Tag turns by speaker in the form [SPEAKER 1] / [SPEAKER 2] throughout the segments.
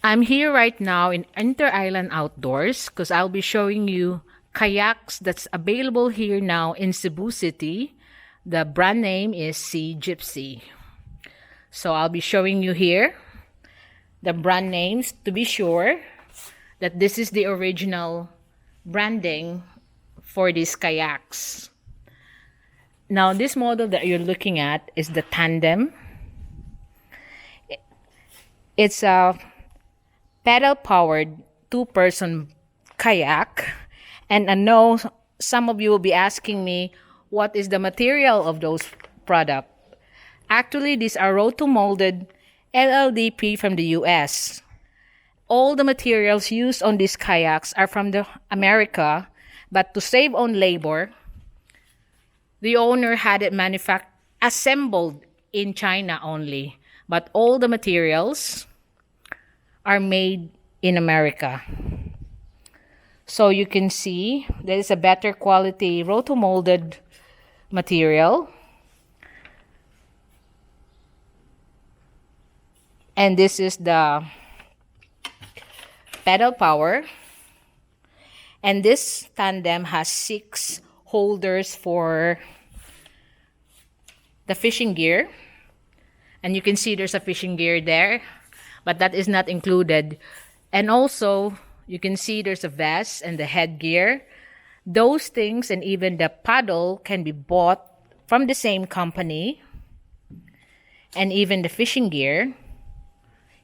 [SPEAKER 1] I'm here right now in Inter-Island Outdoors because I'll be showing you kayaks that's available here now in Cebu City. The brand name is Sea Gypsy. So I'll be showing you here the brand names to be sure that this is the original branding for these kayaks. Now this model that you're looking at is the Tandem. It's a pedal-powered two-person kayak. And I know some of you will be asking me, what is the material of those products? Actually, these are roto-molded LLDP from the US. All the materials used on these kayaks are from America, but to save on labor, the owner had it assembled in China only. But all the materials are made in America. So you can see there is a better quality roto-molded material. And this is the pedal power. And this Tandem has 6 holders for the fishing gear. And you can see there's a fishing gear there, but that is not included. And also, you can see there's a vest and the headgear. Those things and even the paddle can be bought from the same company. And even the fishing gear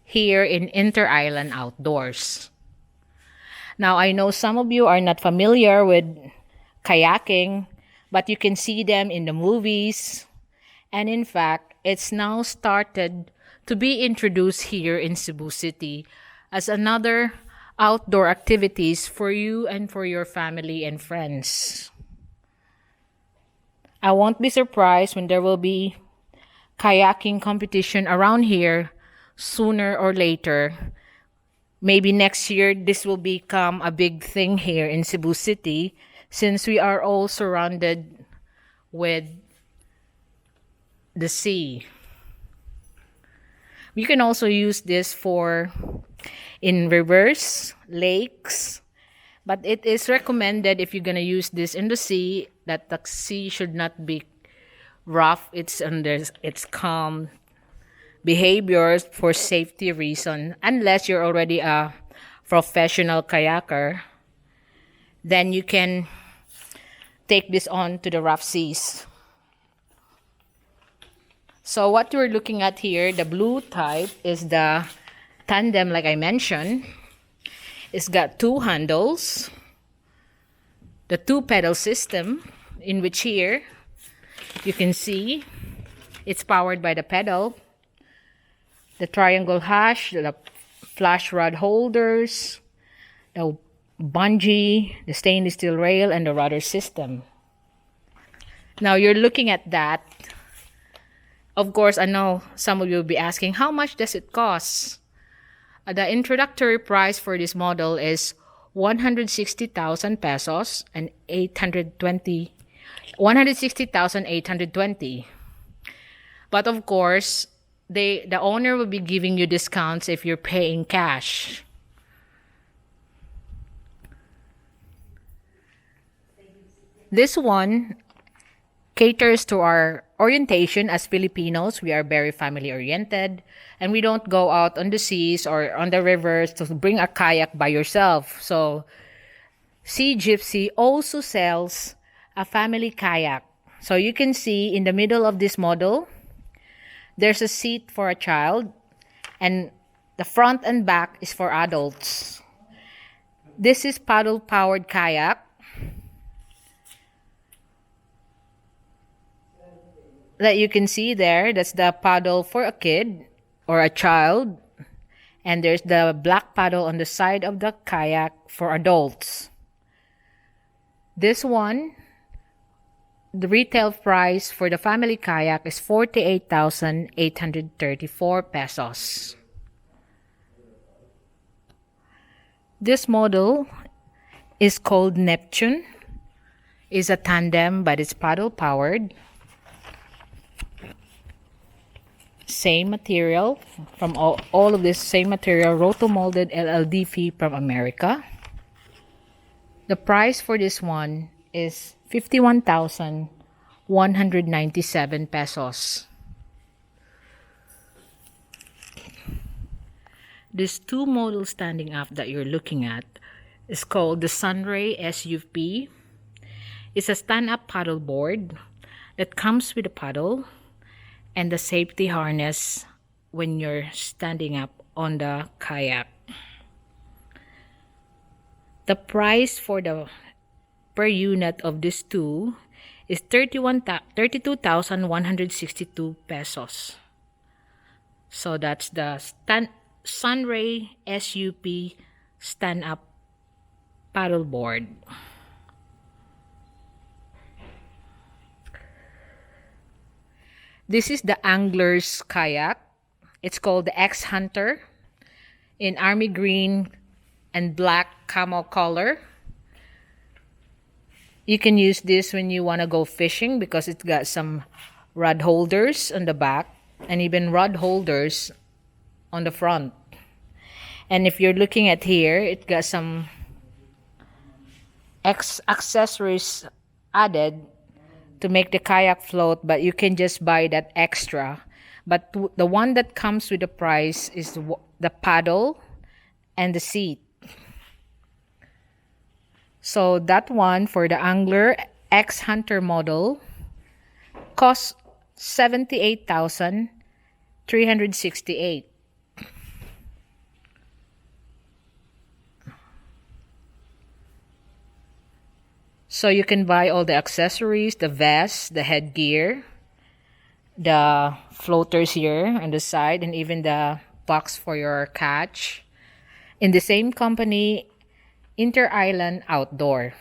[SPEAKER 1] here in Inter-Island Outdoors. Now, I know some of you are not familiar with kayaking, but you can see them in the movies. And in fact, it's now started to be introduced here in Cebu City as another outdoor activities for you and for your family and friends. I won't be surprised when there will be kayaking competition around here sooner or later. Maybe next year this will become a big thing here in Cebu City since we are all surrounded with the sea. You can also use this for in rivers, lakes, but it is recommended if you're going to use this in the sea that the sea should not be rough. It's under its calm behaviors for safety reason. Unless you're already a professional kayaker, then you can take this on to the rough seas. So what we're looking at here, the blue type, is the Tandem, like I mentioned. It's got 2 handles, the 2 pedal system, in which here you can see it's powered by the pedal, the triangle hash, the flash rod holders, the bungee, the stainless steel rail, and the rudder system. Now you're looking at that. Of course, I know some of you will be asking, how much does it cost? The introductory price for this model is 160,000 pesos and 160,820. But of course, the owner will be giving you discounts if you're paying cash. This one caters to our orientation as Filipinos. We are very family oriented and we don't go out on the seas or on the rivers to bring a kayak by yourself. So Sea Gypsy also sells a family kayak. So you can see in the middle of this model, there's a seat for a child and the front and back is for adults. This is paddle powered kayak. That you can see there, that's the paddle for a kid or a child, and there's the black paddle on the side of the kayak for adults. This one, the retail price for the family kayak is 48,834 pesos. This model is called Neptune. It's a Tandem, but it's paddle powered. same material, from all of this same material, roto-molded LLDP from America. The price for this one is 51,197 pesos. This two model standing up that you're looking at is called the Sunray SUP. It's a stand-up paddleboard that comes with a paddle and the safety harness when you're standing up on the kayak. The price for the per unit of this two is 32,162 pesos. So that's the Sunray SUP stand-up paddleboard. This is the angler's kayak. It's called the X Hunter in army green and black camo color. You can use this when you want to go fishing because it's got some rod holders on the back and even rod holders on the front. And if you're looking at here, it got some accessories added to make the kayak float, but you can just buy that extra. But the one that comes with the price is the paddle and the seat. So that one for the Angler X Hunter model costs 78,368. So you can buy all the accessories, the vest, the headgear, the floaters here on the side, and even the box for your catch in the same company, Inter-Island Outdoor.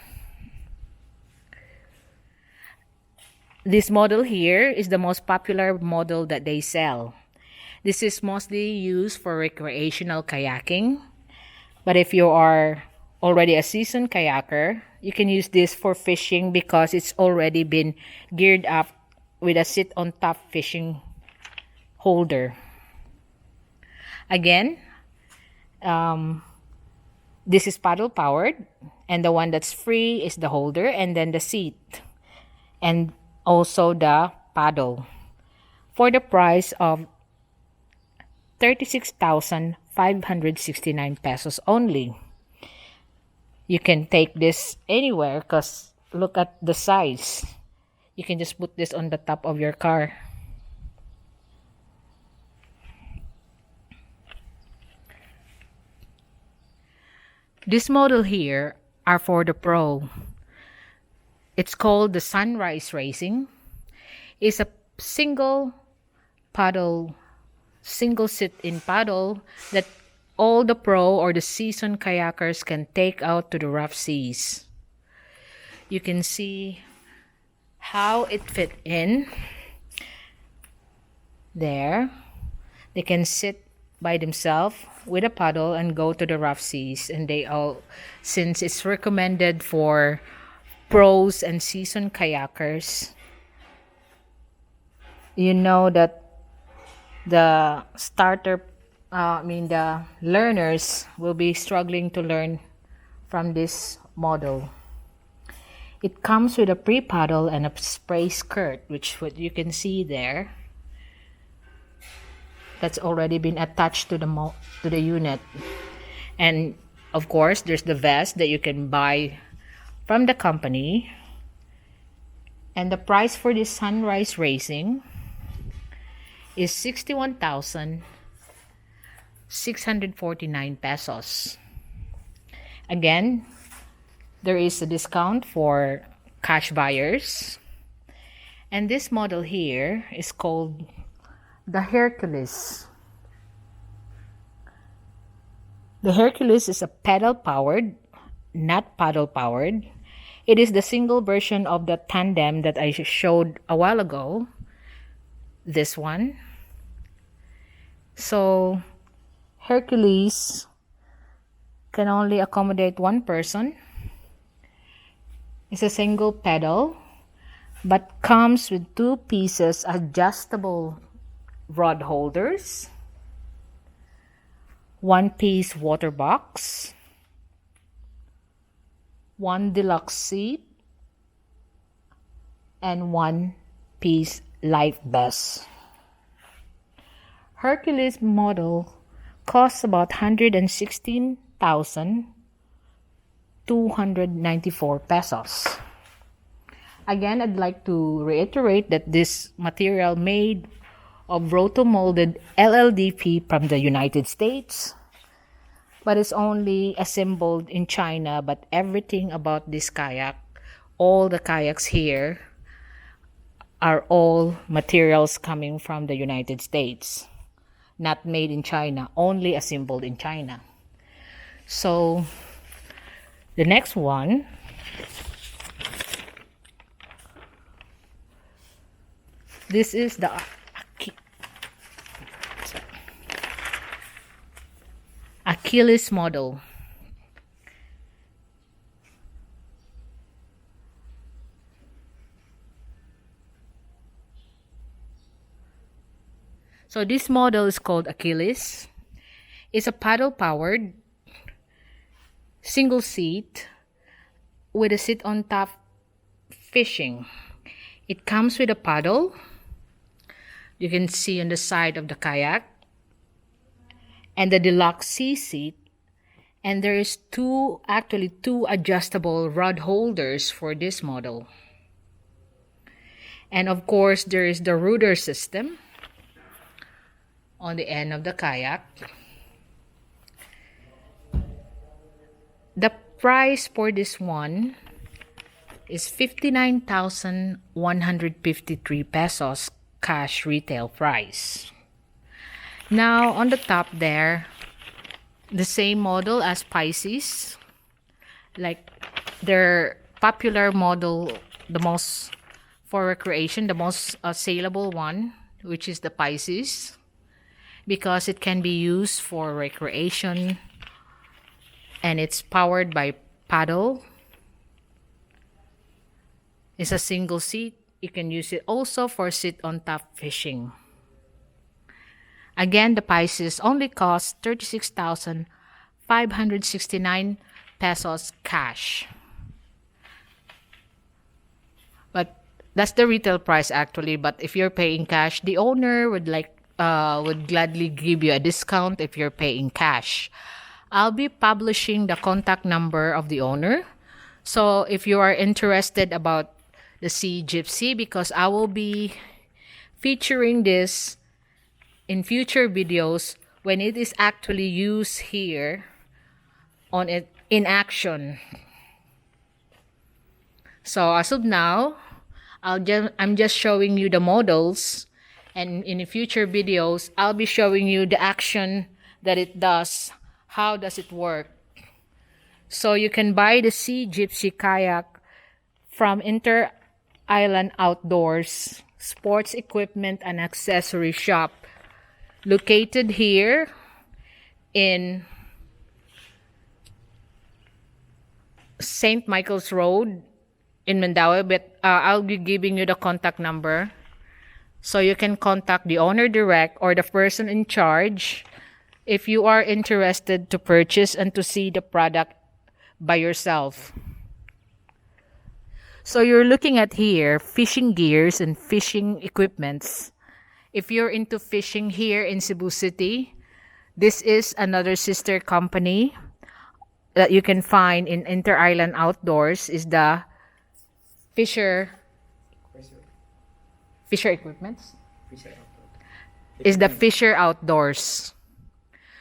[SPEAKER 1] This model here is the most popular model that they sell. This is mostly used for recreational kayaking, but if you are already a seasoned kayaker, you can use this for fishing because it's already been geared up with a sit-on-top fishing holder. Again, this is paddle powered, and the one that's free is the holder and then the seat and also the paddle for the price of 36,569 pesos only. You can take this anywhere because look at the size. You can just put this on the top of your car. This model here are for the pro. It's called the Sunrise Racing. It's a single sit-in paddle that all the pro or the seasoned kayakers can take out to the rough seas. You can see how it fit in there. They can sit by themselves with a paddle and go to the rough seas, and they all, since it's recommended for pros and seasoned kayakers, you know that the the learners will be struggling to learn from this model. It comes with a pre-paddle and a spray skirt, which what you can see there. That's already been attached to the unit. And of course, there's the vest that you can buy from the company. And the price for this Sunrise Racing is 61,649 pesos. Again, there is a discount for cash buyers. And this model here is called the Hercules. The Hercules is a pedal powered, not paddle powered. It is the single version of the Tandem that I showed a while ago. This one. So Hercules can only accommodate one person. It's a single pedal, but comes with two pieces adjustable rod holders, one-piece water box, one deluxe seat, and one-piece life vest. Hercules model costs about 116,294 pesos. Again, I'd like to reiterate that this material made of rotomolded LLDP from the United States, but it's only assembled in China. But everything about this kayak, all the kayaks here, are all materials coming from the United States, not made in China, only assembled in China. So the next one, this is the Achilles model. So this model is called Achilles. It's a paddle-powered single seat with a sit-on-top fishing. It comes with a paddle. You can see on the side of the kayak, and the deluxe sea seat. And there is two adjustable rod holders for this model. And of course, there is the rudder system on the end of the kayak. The price for this one is 59,153 pesos cash retail price. Now on the top there, the same model as Pisces, like their popular model, the most for recreation, the most saleable one, which is the Pisces, because it can be used for recreation and it's powered by paddle. It's a single seat. You can use it also for sit-on-top fishing. Again, the Pisces only costs 36,569 pesos cash. But that's the retail price actually. But if you're paying cash, the owner would gladly give you a discount if you're paying cash. I'll be publishing the contact number of the owner. So if you are interested about the Sea Gypsy, because I will be featuring this in future videos when it is actually used here on it in action. So as of now, I'm just showing you the models, and in the future videos I'll be showing you the action that it does. How does it work? So you can buy the Sea Gypsy kayak from Inter-Island Outdoors Sports Equipment and Accessory Shop, located here in St. Michael's Road in Mandaue. But I'll be giving you the contact number, so you can contact the owner direct or the person in charge if you are interested to purchase and to see the product by yourself. So you're looking at here fishing gears and fishing equipments. If you're into fishing here in Cebu City, this is another sister company that you can find in Inter-Island Outdoors, is the Fisher Equipments? Is the Fisher Outdoors.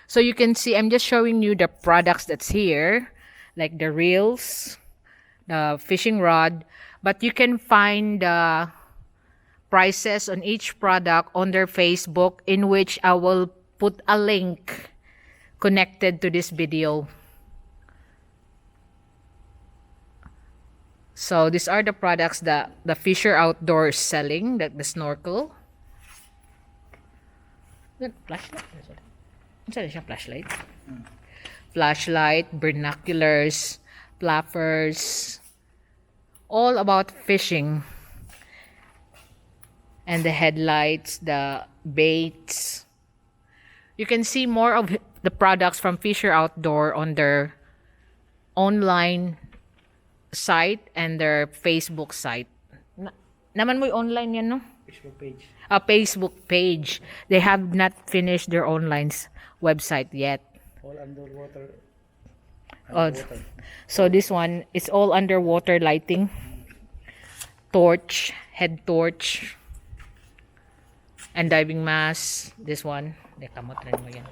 [SPEAKER 1] So you can see, I'm just showing you the products that's here, like the reels, the fishing rod, but you can find the prices on each product on their Facebook, in which I will put a link connected to this video. So these are the products that the Fisher Outdoors selling, like the snorkel. Flashlight? Flashlight? Flashlight, binoculars, flappers, all about fishing. and the headlights, the baits. You can see more of the products from Fisher Outdoor on their online site and their Facebook site. Naman mo yung online yan, no?
[SPEAKER 2] Facebook page.
[SPEAKER 1] A Facebook page. They have not finished their online website yet.
[SPEAKER 2] All underwater.
[SPEAKER 1] Oh, so this one is all underwater lighting. Torch, head torch, and diving mask. This one. Kamot rin mo yan.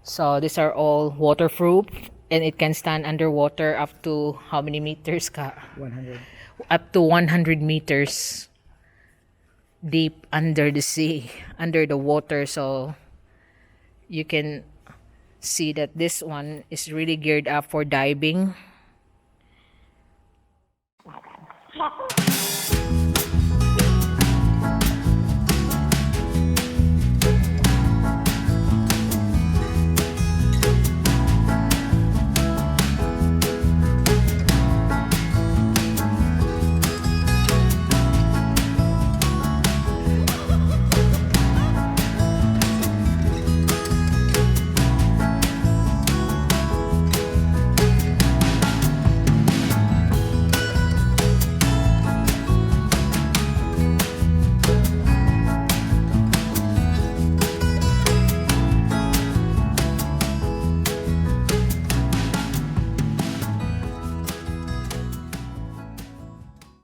[SPEAKER 1] So these are all waterproof and it can stand underwater up to how many meters ka?
[SPEAKER 2] 100.
[SPEAKER 1] Up to 100 meters deep under the sea, under the water. So you can see that this one is really geared up for diving.